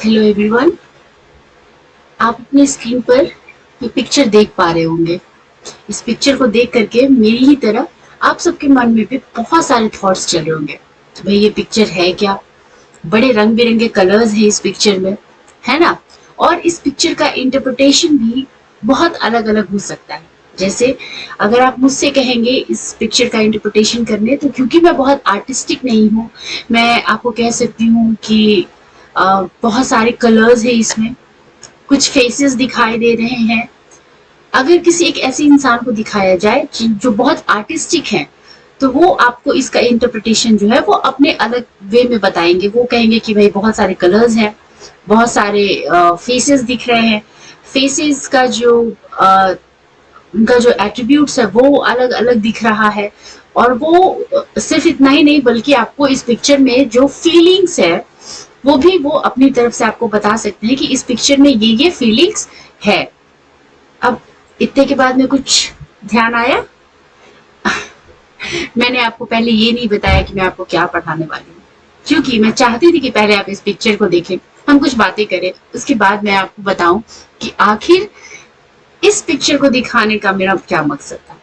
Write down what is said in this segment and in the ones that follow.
Hello everyone, आप अपने screen पर ये पिक्चर देख पा रहे होंगे। इस पिक्चर को देख करके मेरी ही तरह आप सबके मन में भी बहुत सारे थॉट्स चल रहे होंगे। तो भाई ये पिक्चर है क्या? बड़े रंग बिरंगे कलर्स हैं इस पिक्चर में, है ना? और इस पिक्चर का इंटरप्रिटेशन भी बहुत अलग अलग हो सकता है। जैसे अगर आप मुझसे कहेंगे इस पिक्चर का इंटरप्रिटेशन करने, तो क्योंकि मैं बहुत आर्टिस्टिक नहीं हूँ, मैं आपको कह सकती हूँ कि बहुत सारे कलर्स है इसमें, कुछ फेसेस दिखाई दे रहे हैं। अगर किसी एक ऐसे इंसान को दिखाया जाए जो बहुत आर्टिस्टिक है, तो वो आपको इसका इंटरप्रिटेशन जो है वो अपने अलग वे में बताएंगे। वो कहेंगे कि भाई बहुत सारे कलर्स हैं, बहुत सारे फेसेस दिख रहे हैं, फेसेस का जो उनका जो एट्रीब्यूट्स है वो अलग अलग दिख रहा है। और वो सिर्फ इतना ही नहीं, बल्कि आपको इस पिक्चर में जो फीलिंग्स है वो भी वो अपनी तरफ से आपको बता सकते हैं कि इस पिक्चर में ये फीलिंग्स है। अब इतने के बाद में कुछ ध्यान आया? मैंने आपको पहले ये नहीं बताया कि मैं आपको क्या पढ़ाने वाली हूँ, क्योंकि मैं चाहती थी कि पहले आप इस पिक्चर को देखें, हम कुछ बातें करें, उसके बाद मैं आपको बताऊं कि आखिर इस पिक्चर को दिखाने का मेरा क्या मकसद था।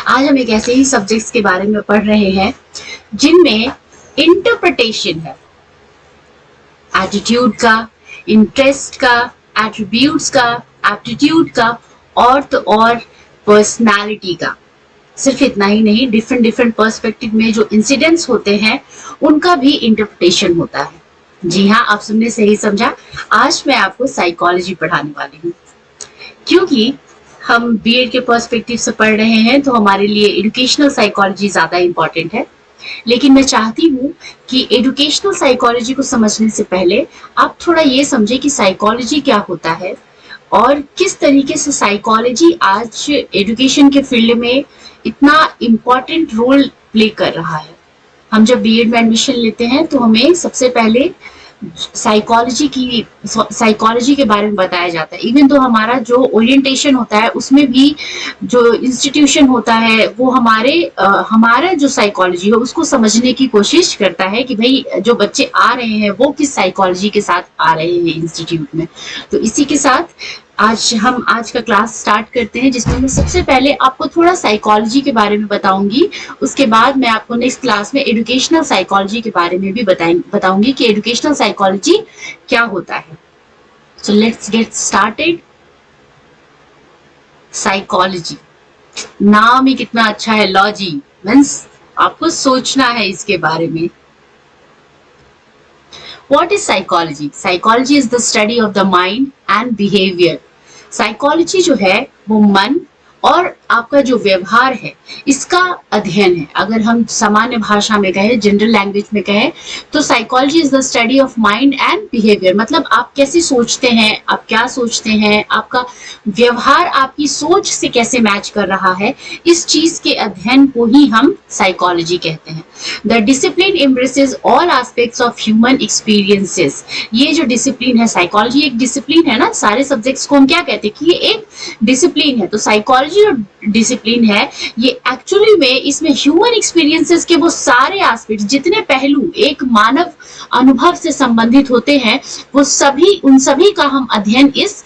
आज हम एक ऐसे ही सब्जेक्ट्स के बारे में पढ़ रहे हैं जिनमें इंटरप्रिटेशन है, एटीट्यूड का, इंटरेस्ट का, एट्रीब्यूट्स का, एप्टीट्यूड का, और तो और पर्सनालिटी का। सिर्फ इतना ही नहीं, डिफरेंट डिफरेंट पर्सपेक्टिव में जो इंसिडेंट्स होते हैं उनका भी इंटरप्रिटेशन होता है। जी हाँ, आप सबने सही समझा। आज मैं आपको साइकोलॉजी पढ़ाने वाली हूँ। क्योंकि हम बीएड के पर्सपेक्टिव से पढ़ रहे हैं तो हमारे लिए एजुकेशनल साइकोलॉजी ज्यादा इंपॉर्टेंट है। लेकिन मैं चाहती हूँ कि एजुकेशनल साइकोलॉजी को समझने से पहले आप थोड़ा ये समझे कि साइकोलॉजी क्या होता है और किस तरीके से साइकोलॉजी आज एजुकेशन के फील्ड में इतना इम्पोर्टेंट रोल प्ले कर रहा है। हम जब बीएड में एडमिशन लेते हैं तो हमें सबसे पहले साइकोलॉजी के बारे में बताया जाता है। इवन तो हमारा जो ओरिएंटेशन होता है उसमें भी जो इंस्टीट्यूशन होता है वो हमारा जो साइकोलॉजी है उसको समझने की कोशिश करता है कि भाई जो बच्चे आ रहे हैं वो किस साइकोलॉजी के साथ आ रहे हैं इंस्टीट्यूट में। तो इसी के साथ आज का क्लास स्टार्ट करते हैं, जिसमें मैं सबसे पहले आपको थोड़ा साइकोलॉजी के बारे में बताऊंगी। उसके बाद मैं आपको नेक्स्ट क्लास में एजुकेशनल साइकोलॉजी के बारे में भी बताऊंगी कि एजुकेशनल साइकोलॉजी क्या होता है। So let's get started. Psychology, नाम ही कितना अच्छा है, लॉजी मीन्स आपको सोचना है इसके बारे में। What is psychology? Psychology is the study of the mind and behavior. Psychology जो है वो मन और आपका जो व्यवहार है इसका अध्ययन है। अगर हम सामान्य भाषा में कहें, जनरल लैंग्वेज में कहें, तो psychology is the study of mind and behaviour. मतलब आप कैसे सोचते हैं, आप क्या सोचते हैं, आपका व्यवहार आपकी सोच से कैसे मैच कर रहा है, इस चीज के अध्ययन को ही हम साइकोलॉजी कहते हैं। The discipline embraces all aspects of human experiences. ये जो डिसिप्लिन है, साइकोलॉजी एक डिसिप्लिन है ना, सारे सब्जेक्ट्स को हम क्या कहते हैं कि ये एक डिसिप्लिन है। तो साइकोलॉजी जो डिसिप्लिन है ये एक्चुअली में इसमें ह्यूमन एक्सपीरियंसेस के वो सारे एस्पेक्ट्स, जितने पहलू एक मानव अनुभव से संबंधित होते हैं, वो उन सभी का हम अध्ययन इस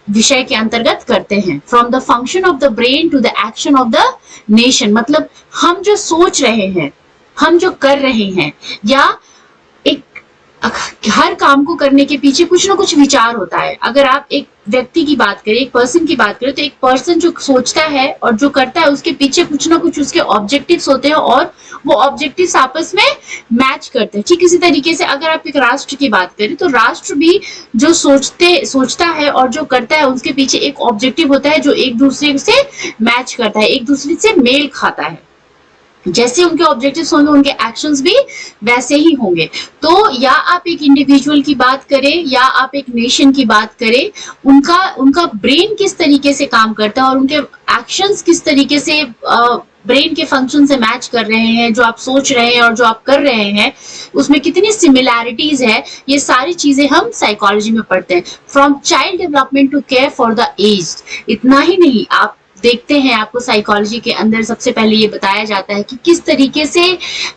विषय के अंतर्गत करते हैं। From the function of the brain to the action of the nation. मतलब हम जो सोच रहे हैं, हम जो कर रहे हैं, या हर काम को करने के पीछे कुछ ना कुछ विचार होता है। अगर आप एक व्यक्ति की बात करें, एक पर्सन की बात करें, तो एक पर्सन जो सोचता है और जो करता है उसके पीछे कुछ ना कुछ उसके ऑब्जेक्टिव्स होते हैं और वो ऑब्जेक्टिव्स आपस में मैच करते हैं। ठीक इसी तरीके से अगर आप एक राष्ट्र की बात करें तो राष्ट्र भी जो सोचता है और जो करता है उसके पीछे एक ऑब्जेक्टिव होता है जो एक दूसरे से मैच करता है, एक दूसरे से मेल खाता है। जैसे उनके ऑब्जेक्टिव्स होंगे उनके एक्शंस भी वैसे ही होंगे। तो या आप एक इंडिविजुअल की बात करें या आप एक नेशन की बात करें, उनका ब्रेन किस तरीके से काम करता है और उनके एक्शंस किस तरीके से ब्रेन के फंक्शन से मैच कर रहे हैं, जो आप सोच रहे हैं और जो आप कर रहे हैं उसमें कितनी सिमिलैरिटीज है, ये सारी चीजें हम साइकोलॉजी में पढ़ते हैं। From child development to care for the aged. इतना ही नहीं, आप देखते हैं, आपको साइकोलॉजी के अंदर सबसे पहले ये बताया जाता है कि किस तरीके से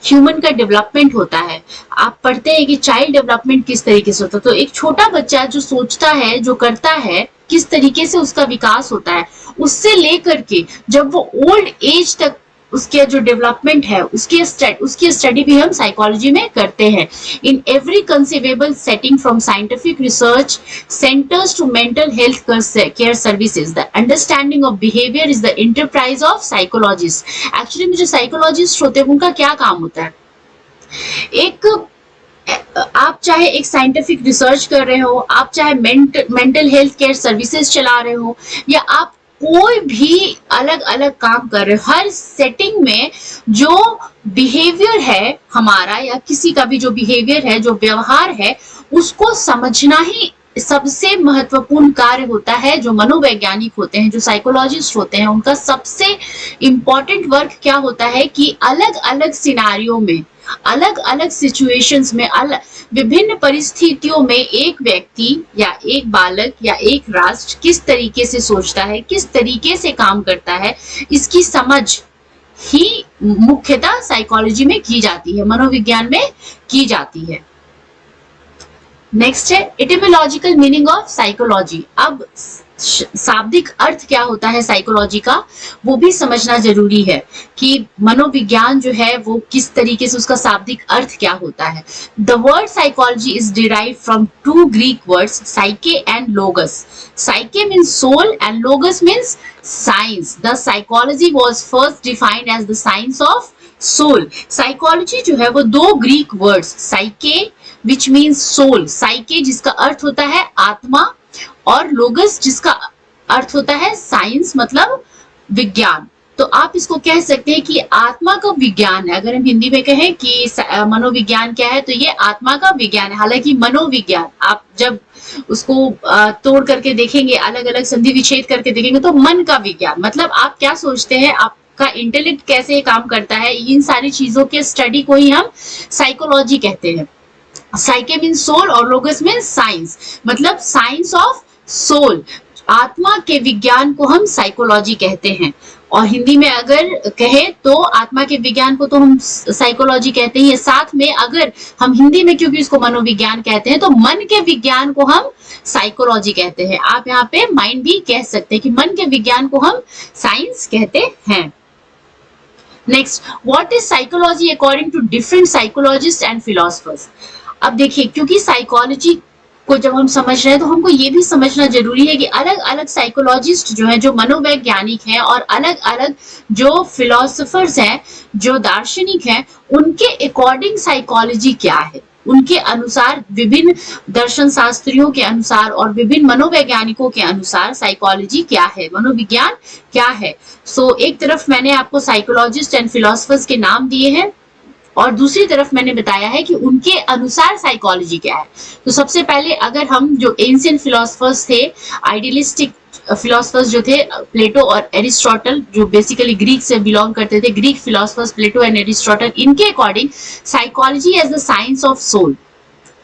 ह्यूमन का डेवलपमेंट होता है। आप पढ़ते हैं कि चाइल्ड डेवलपमेंट किस तरीके से होता है। तो एक छोटा बच्चा जो सोचता है, जो करता है, किस तरीके से उसका विकास होता है, उससे लेकर के जब वो ओल्ड एज तक उसके जो डेवलपमेंट है उसकी स्टडी भी हम साइकोलॉजी में करते हैं। In every conceivable setting from scientific research centres to mental health care services, the understanding of behaviour is the enterprise of psychologist. Actually में जो साइकोलॉजिस्ट होते हैं उनका क्या काम होता है, एक आप चाहे एक साइंटिफिक रिसर्च कर रहे हो, आप चाहे मेंटल हेल्थ केयर सर्विसेज चला रहे हो, या आप कोई भी अलग अलग काम कर रहे हो, हर सेटिंग में जो बिहेवियर है हमारा या किसी का भी जो बिहेवियर है, जो व्यवहार है, उसको समझना ही सबसे महत्वपूर्ण कार्य होता है। जो मनोवैज्ञानिक होते हैं, जो साइकोलॉजिस्ट होते हैं, उनका सबसे इम्पोर्टेंट वर्क क्या होता है कि अलग अलग सिनारियों में, अलग अलग सिचुएशंस में, विभिन्न परिस्थितियों में एक व्यक्ति या एक बालक या एक राष्ट्र किस तरीके से सोचता है, किस तरीके से काम करता है, इसकी समझ ही मुख्यतः साइकोलॉजी में की जाती है, मनोविज्ञान में की जाती है। नेक्स्ट है एटिमोलॉजिकल मीनिंग ऑफ साइकोलॉजी। अब शाब्दिक अर्थ क्या होता है साइकोलॉजी का, वो भी समझना जरूरी है कि मनोविज्ञान जो है वो किस तरीके से, उसका शाब्दिक अर्थ क्या होता है। The word psychology is derived from two Greek words, psyche and logos. Psyche means soul and logos means science. The psychology was first defined as the science of soul. Psychology जो है वो दो Greek words, psyche which means soul, psyche जिसका अर्थ होता है आत्मा, और लोगस जिसका अर्थ होता है साइंस मतलब विज्ञान। तो आप इसको कह सकते हैं कि आत्मा का विज्ञान है। अगर हम हिंदी में कहें कि मनोविज्ञान क्या है, तो ये आत्मा का विज्ञान है। हालांकि मनोविज्ञान आप जब उसको तोड़ करके देखेंगे, अलग अलग संधि विच्छेद करके देखेंगे, तो मन का विज्ञान मतलब आप क्या सोचते हैं, आपका इंटेलेक्ट कैसे काम करता है, इन सारी चीजों के स्टडी को ही हम साइकोलॉजी कहते हैं। साइके मीन्स सोल और लोगस मीन्स साइंस, मतलब साइंस ऑफ सोल, आत्मा के विज्ञान को हम साइकोलॉजी कहते हैं। और हिंदी में अगर कहे तो आत्मा के विज्ञान को तो हम साइकोलॉजी कहते हैं। साथ में अगर हम हिंदी में क्योंकि इसको मनोविज्ञान कहते हैं, तो मन के विज्ञान को हम साइकोलॉजी कहते हैं। आप यहाँ पे माइंड भी कह सकते हैं कि मन के विज्ञान को हम साइंस कहते हैं। Next, what is psychology according to different psychologist and philosophers. अब देखिए, क्योंकि साइकोलॉजी को जब हम समझ रहे हैं तो हमको ये भी समझना जरूरी है कि अलग अलग साइकोलॉजिस्ट जो है, जो मनोवैज्ञानिक हैं, और अलग अलग जो फिलोसफर्स हैं, जो दार्शनिक हैं, उनके अकॉर्डिंग साइकोलॉजी क्या है, उनके अनुसार, विभिन्न दर्शन शास्त्रियों के अनुसार और विभिन्न मनोवैज्ञानिकों के अनुसार साइकोलॉजी क्या है, मनोविज्ञान क्या है। सो एक तरफ मैंने आपको साइकोलॉजिस्ट एंड फिलोसफर्स के नाम दिए हैं, और दूसरी तरफ मैंने बताया है कि उनके अनुसार साइकोलॉजी क्या है। तो सबसे पहले अगर हम जो एंशिएंट फिलोसफर्स थे, आइडियलिस्टिक फिलोसफर्स जो थे, प्लेटो और एरिस्टोटल, जो बेसिकली ग्रीक से बिलोंग करते थे, Greek philosophers Plato and Aristotle, इनके according psychology as the science of soul.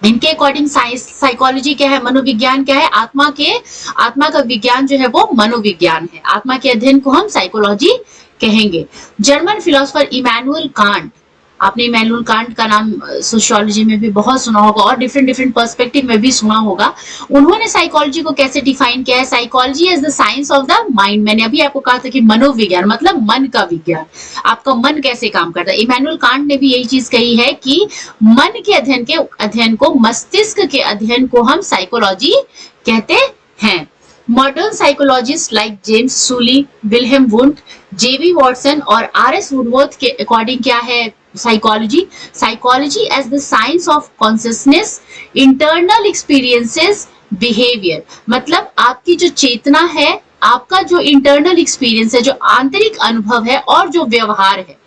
इनके अकॉर्डिंग साइकोलॉजी क्या है, मनोविज्ञान क्या है, आत्मा का विज्ञान जो है वो मनोविज्ञान है। आत्मा के अध्ययन को हम साइकोलॉजी कहेंगे। जर्मन फिलोसफर इमैनुअल कांट, आपने इमैनुअल कांट का नाम सोशियोलॉजी में भी बहुत सुना होगा और डिफरेंट पर्सपेक्टिव में भी सुना होगा। उन्होंने साइकोलॉजी को कैसे डिफाइन किया है, psychology as the science of the mind. मैंने अभी आपको कहा था कि मनोविज्ञान मतलब मन का विज्ञान, आपका मन कैसे काम करता है। इमैनुअल कांट ने भी यही चीज कही है कि मन के अध्ययन को, मस्तिष्क के अध्ययन को हम साइकोलॉजी कहते हैं। Modern psychologist like James Sully, Wilhelm Wundt, JB Watson और आर.एस. वुडवर्थ के अकॉर्डिंग क्या है psychology as the science of consciousness, internal experiences, behaviour. मतलब आपकी जो चेतना है, आपका जो इंटरनल एक्सपीरियंस है, जो आंतरिक अनुभव है, और जो व्यवहार है,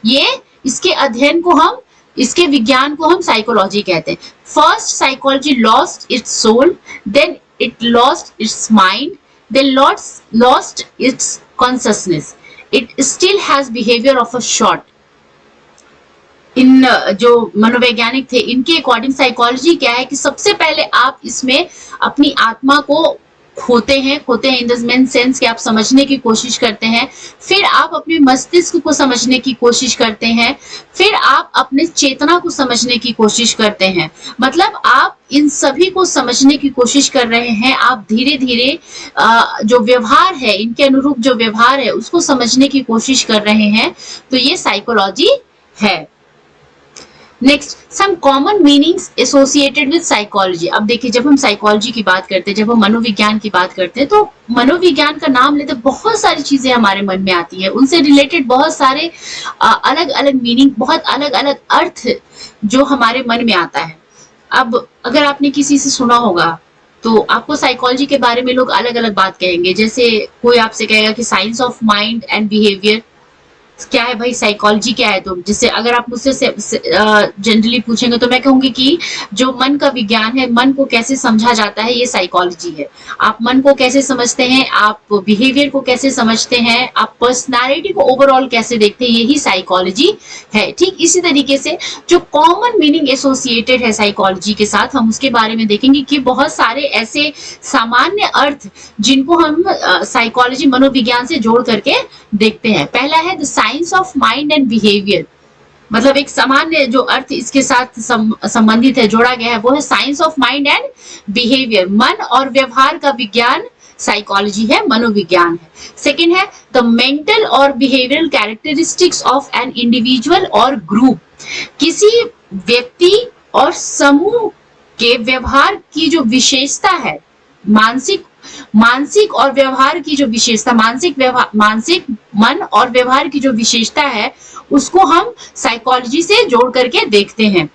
ये इसके अध्ययन को हम, इसके विज्ञान को हम साइकोलॉजी कहते हैं। First psychology lost its soul, then it lost its mind, then lost its consciousness. It still has behavior of a sort. इन जो मनोवैज्ञानिक थे, इनके अकॉर्डिंग साइकोलॉजी क्या है कि सबसे पहले आप इसमें अपनी आत्मा को खोते हैं इन द सेंस कि आप समझने की कोशिश करते हैं, फिर आप अपने मस्तिष्क को समझने की कोशिश करते हैं, फिर आप अपने चेतना को समझने की कोशिश करते हैं। मतलब आप इन सभी को समझने की कोशिश कर रहे हैं। आप धीरे धीरे जो व्यवहार है, इनके अनुरूप जो व्यवहार है उसको समझने की कोशिश कर रहे हैं। तो ये साइकोलॉजी है। Next, some common meanings associated with psychology. अब देखिए, जब हम साइकोलॉजी की बात करते हैं, जब हम मनोविज्ञान की बात करते हैं, तो मनोविज्ञान का नाम लेते बहुत सारी चीजें हमारे मन में आती है, उनसे रिलेटेड बहुत सारे अलग अलग मीनिंग, बहुत अलग अलग अर्थ जो हमारे मन में आता है। अब अगर आपने किसी से सुना होगा तो आपको साइकोलॉजी के बारे में लोग अलग अलग बात कहेंगे। जैसे कोई आपसे कहेगा कि science of mind and behaviour. क्या है भाई साइकोलॉजी, क्या है? तो जिससे अगर आप मुझसे जनरली पूछेंगे तो मैं कहूंगी कि जो मन का विज्ञान है, मन को कैसे समझा जाता है, ये साइकोलॉजी है। आप मन को कैसे समझते हैं, आप बिहेवियर को कैसे समझते हैं, आप पर्सनालिटी को ओवरऑल कैसे देखते हैं, यही साइकोलॉजी है। ठीक इसी तरीके से जो कॉमन मीनिंग एसोसिएटेड है साइकोलॉजी के साथ, हम उसके बारे में देखेंगे कि बहुत सारे ऐसे सामान्य अर्थ जिनको हम साइकोलॉजी मनोविज्ञान से जोड़ करके देखते हैं। पहला है the science of mind and behaviour. मतलब एक सामान्य जो अर्थ इसके साथ संबंधित है, जोड़ा गया है, वो है science of mind and behaviour. मन और व्यवहार का विज्ञान साइकोलॉजी है, मनोविज्ञान है। सेकेंड है द मेंटल और behavioural characteristics of an individual और ग्रुप। किसी व्यक्ति और समूह के व्यवहार की जो विशेषता है, मानसिक और व्यवहार की जो विशेषता, मानसिक मन और व्यवहार की जो विशेषता है, उसको हम साइकोलॉजी से जोड़ करके देखते हैं,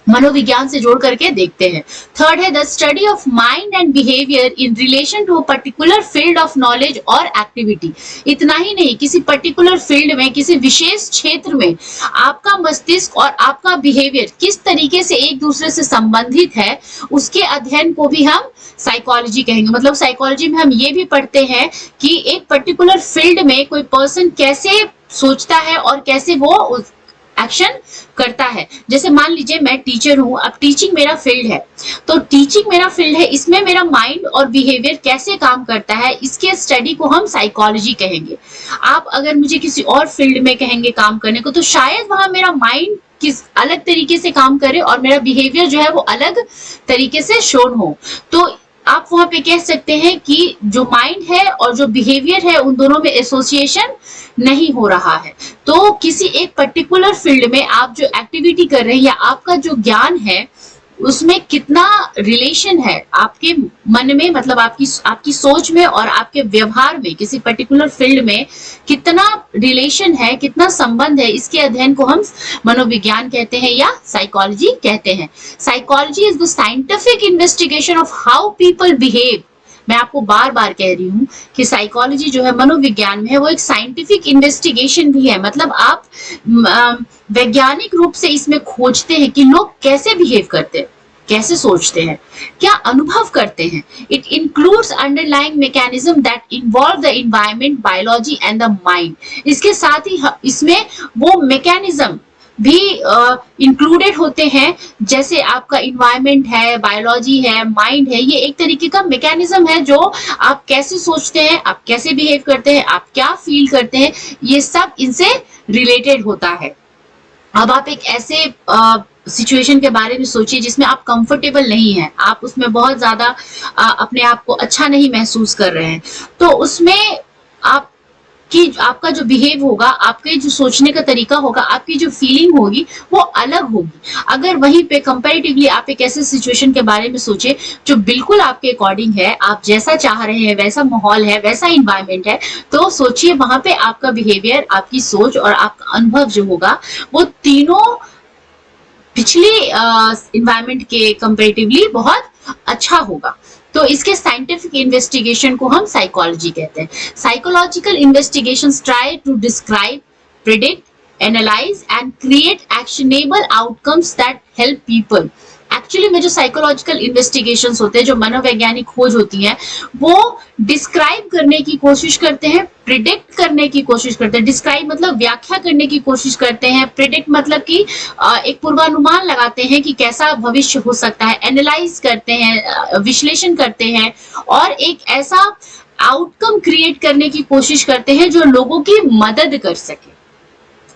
मनोविज्ञान से जोड़ करके देखते हैं। थर्ड है the study of mind and behaviour in relation to a particular field of knowledge और एक्टिविटी। इतना ही नहीं, किसी पर्टिकुलर फील्ड में, किसी विशेष क्षेत्र में आपका मस्तिष्क और आपका बिहेवियर किस तरीके से एक दूसरे से संबंधित है, उसके अध्ययन को भी हम साइकोलॉजी कहेंगे। मतलब साइकोलॉजी में हम ये भी पढ़ते हैं कि एक पर्टिकुलर फील्ड में कोई पर्सन कैसे सोचता है और कैसे वो एक्शन करता है। जैसे मान लीजिए मैं टीचर हूं, अब टीचिंग मेरा फील्ड है, तो टीचिंग मेरा फील्ड है, इसमें मेरा माइंड और बिहेवियर कैसे काम करता है, इसके स्टडी को हम साइकोलॉजी कहेंगे। आप अगर मुझे किसी और फील्ड में कहेंगे काम करने को, तो शायद वहां मेरा माइंड किस अलग तरीके से काम करे और मेरा बिहेवियर जो है वो अलग तरीके से शोन हो। तो आप वहां पे कह सकते हैं कि जो माइंड है और जो बिहेवियर है, उन दोनों में एसोसिएशन नहीं हो रहा है। तो किसी एक पर्टिकुलर फील्ड में आप जो एक्टिविटी कर रहे हैं या आपका जो ज्ञान है, उसमें कितना रिलेशन है आपके मन में, मतलब आपकी सोच में और आपके व्यवहार में, किसी पर्टिकुलर फील्ड में कितना रिलेशन है, कितना संबंध है, इसके अध्ययन को हम मनोविज्ञान कहते हैं या साइकोलॉजी कहते हैं। Psychology is the scientific investigation of how people behave. मैं आपको बार बार कह रही हूँ कि साइकोलॉजी जो है मनोविज्ञान में है, वो एक साइंटिफिक इन्वेस्टिगेशन भी है। मतलब आप वैज्ञानिक रूप से इसमें खोजते हैं कि लोग कैसे बिहेव करते हैं, कैसे सोचते हैं, क्या अनुभव करते हैं। It includes underlying mechanism that involve the environment, biology and the mind. इसके साथ ही इसमें वो मैकेनिज्म भी इंक्लूडेड होते हैं, जैसे आपका इन्वायरमेंट है, बायोलॉजी है, माइंड है। ये एक तरीके का मैकेनिज्म है जो आप कैसे सोचते हैं, आप कैसे बिहेव करते हैं, आप क्या फील करते हैं, ये सब इनसे रिलेटेड होता है। अब आप एक ऐसे सिचुएशन के बारे में सोचिए जिसमें आप कंफर्टेबल नहीं है, आप उसमें बहुत ज्यादा अपने आप को अच्छा नहीं महसूस कर रहे हैं, तो उसमें आपका जो बिहेव होगा, आपके जो सोचने का तरीका होगा, आपकी जो फीलिंग होगी वो अलग होगी। अगर वहीं पे कंपैरेटिवली आप एक ऐसे सिचुएशन के बारे में सोचे जो बिल्कुल आपके अकॉर्डिंग है, आप जैसा चाह रहे हैं, वैसा माहौल है, वैसा इन्वायरमेंट है, तो सोचिए वहां पे आपका बिहेवियर, आपकी सोच और आपका अनुभव जो होगा, वो तीनों पिछले इन्वायरमेंट के कंपैरेटिवली बहुत अच्छा होगा। तो इसके साइंटिफिक इन्वेस्टिगेशन को हम साइकोलॉजी कहते हैं। Psychological investigations try to describe, predict, analyse and create actionable outcomes that help people actually में जो साइकोलॉजिकल इन्वेस्टिगेशंस होते हैं, जो मनोवैज्ञानिक खोज होती है, वो डिस्क्राइब करने की कोशिश करते हैं, प्रिडिक्ट करने की कोशिश करते हैं। डिस्क्राइब मतलब व्याख्या करने की कोशिश करते हैं, प्रिडिक्ट मतलब कि एक पूर्वानुमान लगाते हैं कि कैसा भविष्य हो सकता है, एनालाइज करते हैं, विश्लेषण करते हैं और एक ऐसा आउटकम क्रिएट करने की कोशिश करते हैं जो लोगों की मदद कर सके।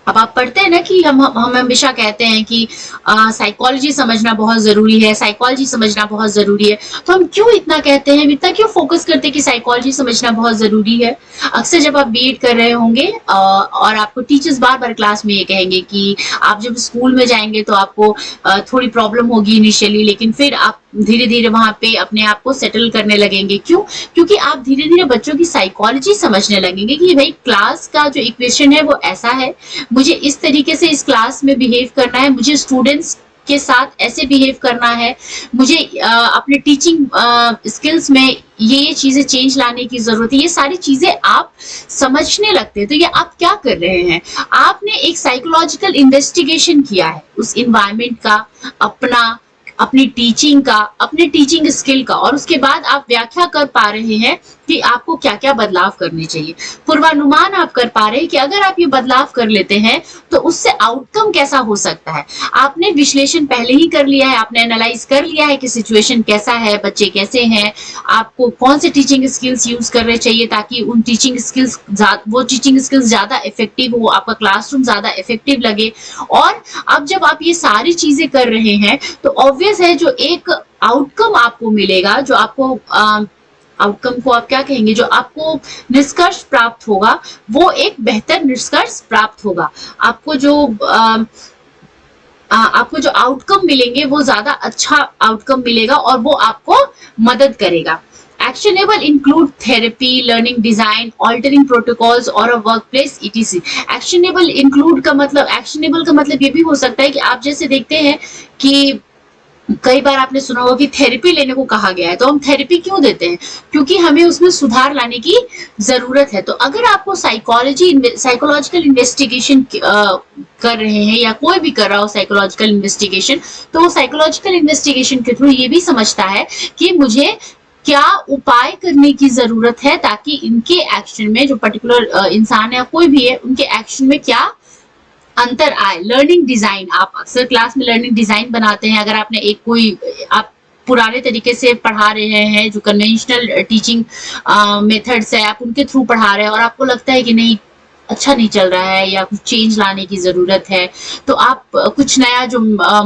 अब आप पढ़ते हैं ना कि हम हमेशा कहते हैं कि साइकोलॉजी समझना बहुत जरूरी है, साइकोलॉजी समझना बहुत जरूरी है। तो हम क्यों इतना कहते हैं, इतना क्यों फोकस करते हैं कि साइकोलॉजी समझना बहुत जरूरी है? अक्सर जब आप बीएड कर रहे होंगे और आपको टीचर्स बार बार क्लास में ये कहेंगे कि आप जब स्कूल में जाएंगे तो आपको थोड़ी प्रॉब्लम होगी इनिशियली, लेकिन फिर आप धीरे धीरे वहां पे अपने आप को सेटल करने लगेंगे। क्यों? क्योंकि आप धीरे धीरे बच्चों की साइकोलॉजी समझने लगेंगे कि भाई क्लास का जो इक्वेशन है वो ऐसा है, मुझे इस तरीके से इस क्लास में बिहेव करना है, मुझे स्टूडेंट्स के साथ ऐसे बिहेव करना है, मुझे अपने टीचिंग स्किल्स में ये चीजें चेंज लाने की जरूरत है। ये सारी चीजें आप समझने लगते हैं। तो ये आप क्या कर रहे हैं? आपने एक साइकोलॉजिकल इन्वेस्टिगेशन किया है उस इन्वायरमेंट का, अपनी टीचिंग का, अपने टीचिंग स्किल का, और उसके बाद आप व्याख्या कर पा रहे हैं कि आपको क्या क्या बदलाव करने चाहिए। पूर्वानुमान आप कर पा रहे हैं कि अगर आप ये बदलाव कर लेते हैं तो उससे आउटकम कैसा हो सकता है। आपने विश्लेषण पहले ही कर लिया है, आपने एनालाइज कर लिया है कि सिचुएशन कैसा है, बच्चे कैसे हैं, आपको कौन से टीचिंग स्किल्स यूज करने चाहिए ताकि वो टीचिंग स्किल्स ज्यादा इफेक्टिव हो, आपका क्लासरूम ज्यादा इफेक्टिव लगे। और अब जब आप ये सारी चीजें कर रहे हैं तो ऑब्वियस है जो एक आउटकम आपको मिलेगा, जो आपको आउटकम को आप क्या कहेंगे, जो आपको निष्कर्ष प्राप्त होगा वो एक बेहतर निष्कर्ष प्राप्त होगा। आपको जो आउटकम मिलेंगे वो ज्यादा अच्छा आउटकम मिलेगा और वो आपको मदद करेगा। Actionable include therapy, learning design, altering protocols or a workplace etc. Actionable include का मतलब ये भी हो सकता है कि आप जैसे देखते हैं कि कई बार आपने सुना होगा कि थेरेपी लेने को कहा गया है, तो हम थेरेपी क्यों देते हैं? क्योंकि हमें उसमें सुधार लाने की जरूरत है। तो अगर आपको साइकोलॉजिकल इन्वेस्टिगेशन कर रहे हैं या कोई भी कर रहा हो साइकोलॉजिकल इन्वेस्टिगेशन, तो वो साइकोलॉजिकल इन्वेस्टिगेशन के थ्रू ये भी समझता है कि मुझे क्या उपाय करने की जरूरत है ताकि इनके एक्शन में, जो पर्टिकुलर इंसान या कोई भी है, उनके एक्शन में क्या अंतर आए। लर्निंग डिजाइन, आप अक्सर क्लास में लर्निंग डिजाइन बनाते हैं। अगर आपने आप पुराने तरीके से पढ़ा रहे हैं, जो कन्वेंशनल टीचिंग मेथड्स है, आप उनके थ्रू पढ़ा रहे हैं और आपको लगता है कि नहीं अच्छा नहीं चल रहा है या कुछ चेंज लाने की जरूरत है, तो आप कुछ नया जो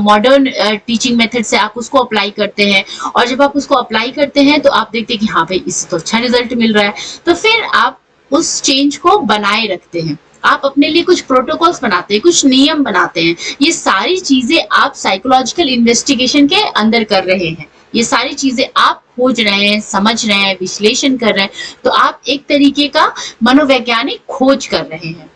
मॉडर्न टीचिंग मेथड्स है आप उसको अप्लाई करते हैं। और जब आप उसको अप्लाई करते हैं तो आप देखते हैं कि हाँ भाई इससे तो अच्छा रिजल्ट मिल रहा है, तो फिर आप उस चेंज को बनाए रखते हैं। आप अपने लिए कुछ प्रोटोकॉल्स बनाते हैं, कुछ नियम बनाते हैं। ये सारी चीजें आप साइकोलॉजिकल इन्वेस्टिगेशन के अंदर कर रहे हैं। ये सारी चीजें आप खोज रहे हैं, समझ रहे हैं, विश्लेषण कर रहे हैं। तो आप एक तरीके का मनोवैज्ञानिक खोज कर रहे हैं।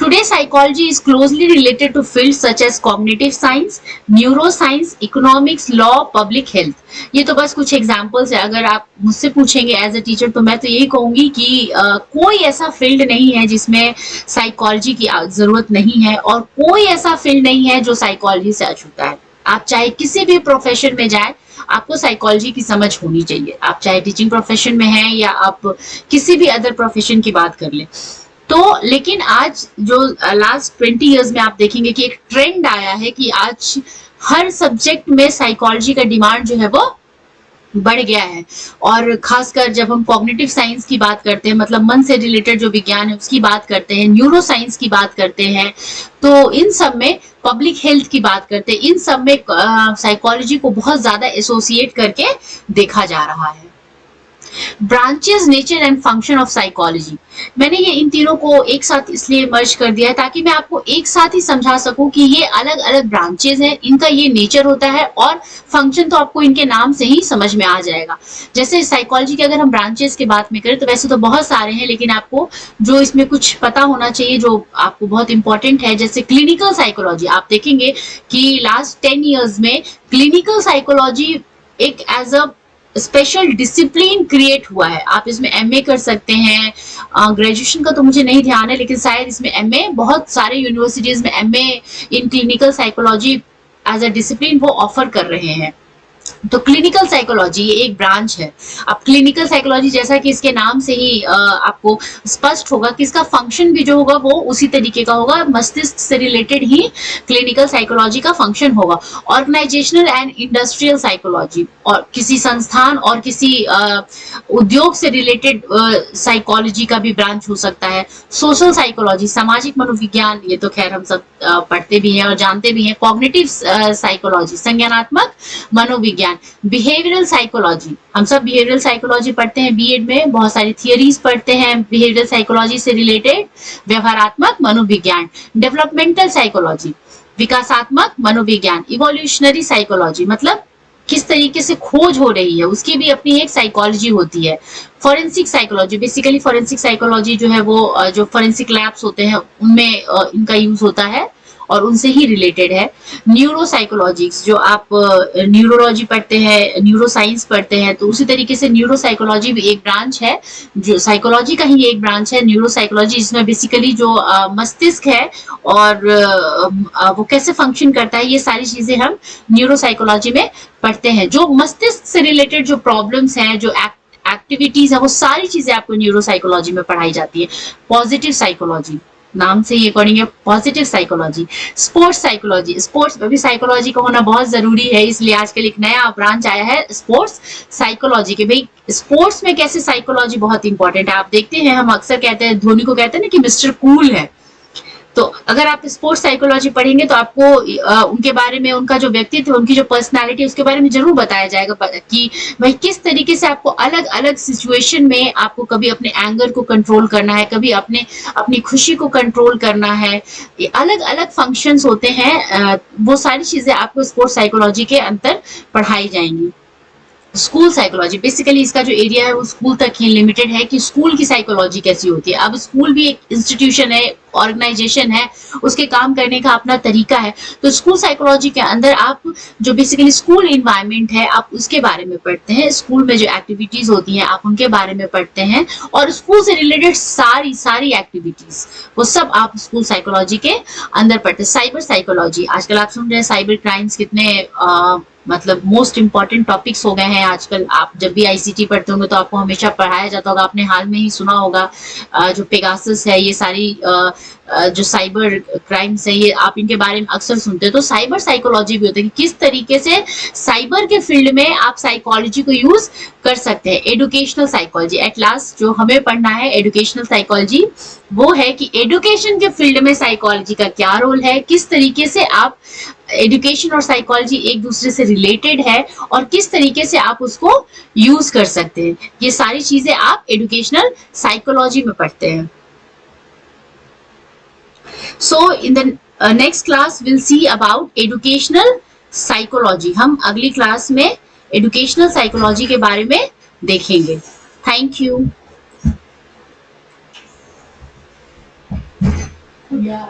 Today, psychology is closely related to fields such as cognitive science, neuroscience, economics, law, public health. ये तो बस कुछ एग्जाम्पल्स है। अगर आप मुझसे पूछेंगे एज अ टीचर तो मैं तो यही कहूंगी कि कोई ऐसा फील्ड नहीं है जिसमें साइकोलॉजी की जरूरत नहीं है, और कोई ऐसा फील्ड नहीं है जो साइकोलॉजी से अछूता है। आप चाहे किसी भी प्रोफेशन में जाए, आपको साइकोलॉजी की समझ होनी चाहिए। आप चाहे टीचिंग प्रोफेशन में हैं या आप किसी भी अदर प्रोफेशन की बात कर लें। तो लेकिन आज जो लास्ट 20 इयर्स में आप देखेंगे कि एक ट्रेंड आया है कि आज हर सब्जेक्ट में साइकोलॉजी का डिमांड जो है वो बढ़ गया है। और खासकर जब हम कॉग्निटिव साइंस की बात करते हैं, मतलब मन से रिलेटेड जो विज्ञान है उसकी बात करते हैं, न्यूरो साइंस की बात करते हैं, तो इन सब में पब्लिक हेल्थ की बात करते हैं, इन सब में साइकोलॉजी को बहुत ज्यादा एसोसिएट करके देखा जा रहा है। Branches, nature and function of psychology, मैंने ये इन तीनों को एक साथ इसलिए मर्ज कर दिया है ताकि मैं आपको एक साथ ही समझा सकूं कि ये अलग अलग ब्रांचेस हैं, इनका ये नेचर होता है और फंक्शन तो आपको इनके नाम से ही समझ में आ जाएगा। जैसे साइकोलॉजी के अगर हम ब्रांचेस की बात में करें तो वैसे तो बहुत सारे हैं, लेकिन आपको जो इसमें कुछ पता होना चाहिए जो आपको बहुत इंपॉर्टेंट है, जैसे क्लिनिकल साइकोलॉजी। आप देखेंगे कि लास्ट 10 ईयर्स में क्लिनिकल साइकोलॉजी एक as a special discipline create हुआ है। आप इसमें एमए कर सकते हैं, ग्रेजुएशन का तो मुझे नहीं ध्यान है, लेकिन शायद इसमें एमए, बहुत सारे यूनिवर्सिटीज में MA in clinical psychology as a discipline वो ऑफर कर रहे हैं। तो क्लिनिकल साइकोलॉजी ये एक ब्रांच है। अब क्लिनिकल साइकोलॉजी जैसा कि इसके नाम से ही आपको स्पष्ट होगा कि इसका फंक्शन भी जो होगा वो उसी तरीके का होगा, मस्तिष्क से रिलेटेड ही क्लिनिकल साइकोलॉजी का फंक्शन होगा। ऑर्गेनाइजेशनल एंड इंडस्ट्रियल साइकोलॉजी, और किसी संस्थान और किसी उद्योग से रिलेटेड साइकोलॉजी का भी ब्रांच हो सकता है। सोशल साइकोलॉजी, सामाजिक मनोविज्ञान, ये तो खैर हम सब पढ़ते भी हैं और जानते भी हैं। कॉग्निटिव साइकोलॉजी, संज्ञानात्मक मनोविज्ञान। बिहेवियरल साइकोलॉजी, हम सब बिहेवियरल साइकोलॉजी पढ़ते हैं बीएड में, बहुत सारी थियरीज पढ़ते हैं बिहेवियरल साइकोलॉजी से रिलेटेड। व्यवहारात्मक मनोविज्ञान। डेवलपमेंटल साइकोलॉजी, विकासात्मक मनोविज्ञान। इवोल्यूशनरी साइकोलॉजी, मतलब किस तरीके से खोज हो रही है उसकी भी अपनी एक साइकोलॉजी होती है। Forensic psychology, basically forensic psychology जो है वो जो फॉरेंसिक लैब्स होते हैं उनमें इनका यूज होता है और उनसे ही रिलेटेड है। न्यूरो साइकोलॉजिक्स, जो आप न्यूरोलॉजी पढ़ते हैं, न्यूरो साइंस पढ़ते हैं, तो उसी तरीके से न्यूरो साइकोलॉजी भी एक ब्रांच है, जो साइकोलॉजी का ही एक ब्रांच है न्यूरो साइकोलॉजी, जिसमें बेसिकली जो मस्तिष्क है और वो कैसे फंक्शन करता है, ये सारी चीजें हम न्यूरो साइकोलॉजी में पढ़ते हैं। जो मस्तिष्क से रिलेटेड जो प्रॉब्लम्स हैं, जो एक्टिविटीज है, वो सारी चीजें आपको न्यूरो साइकोलॉजी में पढ़ाई जाती है। पॉजिटिव साइकोलॉजी, नाम से ही अकॉर्डिंग है positive psychology. Sports psychology, sports में भी साइकोलॉजी का होना बहुत जरूरी है, इसलिए आजकल एक नया ब्रांच आया है स्पोर्ट्स साइकोलॉजी के। भाई स्पोर्ट्स में कैसे साइकोलॉजी बहुत इंपॉर्टेंट है। आप देखते हैं, हम अक्सर कहते हैं, धोनी को कहते हैं ना कि मिस्टर कूल है, तो अगर आप स्पोर्ट्स साइकोलॉजी पढ़ेंगे तो आपको उनके बारे में, उनका जो व्यक्तित्व, उनकी जो पर्सनालिटी, उसके बारे में जरूर बताया जाएगा कि भाई किस तरीके से आपको अलग अलग सिचुएशन में आपको कभी अपने एंगर को कंट्रोल करना है, कभी अपनी खुशी को कंट्रोल करना है। ये अलग अलग फंक्शंस होते हैं, वो सारी चीजें आपको स्पोर्ट्स साइकोलॉजी के अंदर पढ़ाई जाएंगी। स्कूल साइकोलॉजी, बेसिकली इसका जो एरिया है वो स्कूल तक ही लिमिटेड है कि स्कूल की साइकोलॉजी कैसी होती है। अब स्कूल भी एक इंस्टीट्यूशन है, ऑर्गेनाइजेशन है, उसके काम करने का अपना तरीका है। तो स्कूल साइकोलॉजी के अंदर आप जो बेसिकली स्कूल इन्वायरमेंट है, आप उसके बारे में पढ़ते हैं। स्कूल में जो एक्टिविटीज होती हैं आप उनके बारे में पढ़ते हैं, और स्कूल से रिलेटेड सारी सारी एक्टिविटीज वो सब आप स्कूल साइकोलॉजी के अंदर पढ़ते हैं। साइबर साइकोलॉजी, आजकल आप सुन रहे हैं साइबर क्राइम्स कितने मतलब मोस्ट इंपॉर्टेंट टॉपिक्स हो गए हैं आजकल। आप जब भी आईसीटी पढ़ते होंगे तो आपको हमेशा पढ़ाया जाता होगा, आपने हाल में ही सुना होगा जो पेगासस है, ये सारी जो साइबर क्राइम्स है, ये आप इनके बारे में अक्सर सुनते हैं। तो साइबर साइकोलॉजी भी होता है कि किस तरीके से साइबर के फील्ड में आप साइकोलॉजी को यूज कर सकते हैं। एडुकेशनल साइकोलॉजी, एट लास्ट जो हमें पढ़ना है एडुकेशनल साइकोलॉजी, वो है कि एडुकेशन के फील्ड में साइकोलॉजी का क्या रोल है, किस तरीके से आप एजुकेशन और साइकोलॉजी एक दूसरे से रिलेटेड है और किस तरीके से आप उसको यूज कर सकते हैं। ये सारी चीजें आप एजुकेशनल साइकोलॉजी में पढ़ते हैं। So in the next class will see about educational psychology. हम अगली क्लास में एजुकेशनल साइकोलॉजी के बारे में देखेंगे। Thank you. Yeah.